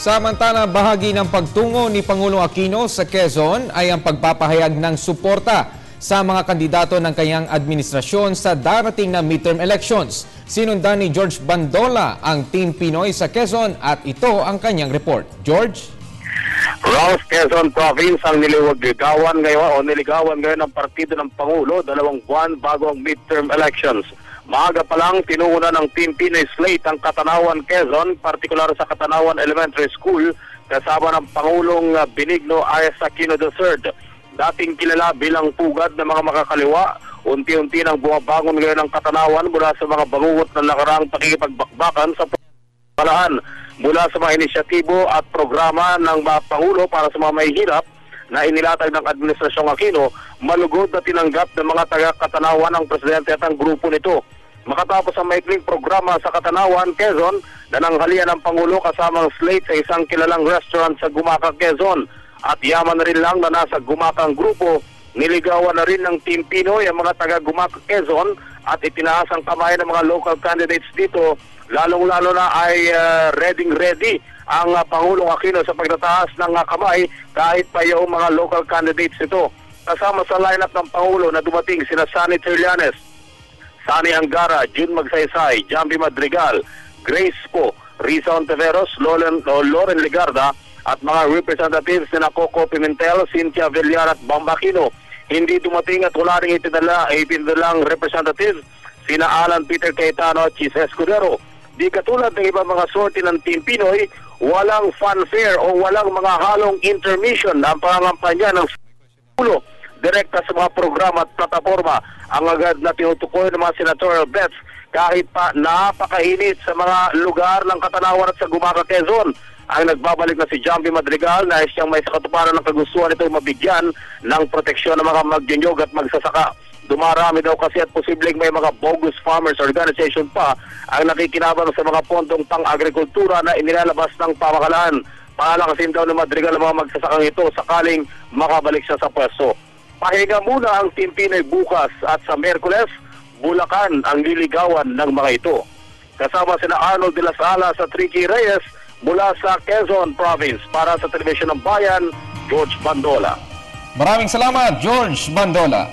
Samantala, bahagi ng pagtungo ni Pangulong Aquino sa Quezon ay ang pagpapahayag ng suporta sa mga kandidato ng kanyang administrasyon sa darating na midterm elections. Sinundan ni George Bandola ang Team Pinoy sa Quezon at ito ang kanyang report. George? Ross, Quezon Province ang niligawan ngayon ng partido ng Pangulo 2 buwan bago ang midterm elections. Maaga pa lang tinuna ng Team Pinoy slate ang Katanawan, Quezon, partikular sa Katanawan Elementary School kasama ng Pangulong Benigno Arias Aquino III. Dating kilala bilang pugad ng mga makakaliwa, unti-unti nang bumabangon ngayon ng Katanawan mula sa mga bangungot ng nakaraang pakikipagbakbakan sa palaan mula sa mga inisyatibo at programa ng mga Pangulo para sa mga mahihirap na inilatag ng Administrasyong Aquino, malugod na tinanggap ng mga taga-Katanawan ang presidente at ang grupo nito. Makatapos ang maikling programa sa Katanawan, Quezon, nananghalian ng Pangulo kasamang slate sa isang kilalang restaurant sa Gumaca, Quezon. At yaman na rin lang na nasa Gumacang grupo, niligawan na rin ng Team Pinoy ang mga taga-Gumaca, Quezon at itinaas ang kamay ng mga local candidates dito. Lalong-lalo na ay ready ang Pangulong Aquino sa pagtataas ng kamay kahit pa yung mga local candidates ito. Kasama sa lineup ng Pangulo na dumating sina Sunny Trillanes, Sani Angara, June Magsaysay, Jambi Madrigal, Grace Po, Risa Ontiveros, Loren Ligarda at mga representatives na Coco Pimentel, Cynthia Villar at Bamba Aquino. Hindi dumating at wala rin ipinadalang representative sina Alan Peter Cayetano at Chis Escudero. Di katulad ng ibang mga sorte ng Team Pinoy, walang fanfare o walang mga halong intermission na ang pangangampanya ng Pangulo direkta sa mga programa at plataforma. Ang agad na tinutukoy ng mga senatorial bets kahit pa napakainit sa mga lugar ng Katanawan at sa Gumaca, Quezon. Ang nagbabalik na si Jambi Madrigal na siyang may sakatuparan ng kagustuhan nito mabigyan ng proteksyon ng mga magjunyog at magsasaka. Dumarami daw kasi at posibleng may mga bogus farmers organization pa ang nakikinabang sa mga pondong pang-agrikultura na inilalabas ng pamahalaan. Paalakasin daw ng Madrigal ang mga magsasakang ito sakaling makabalik siya sa pwesto. Pahinga muna ang Team Pinoy bukas at sa Miyerkules, Bulacan ang liligawan ng mga ito. Kasama sina Arnold de las Alas at Ricky Reyes mula sa Quezon Province. Para sa Telebisyon ng Bayan, George Bandola. Maraming salamat, George Bandola.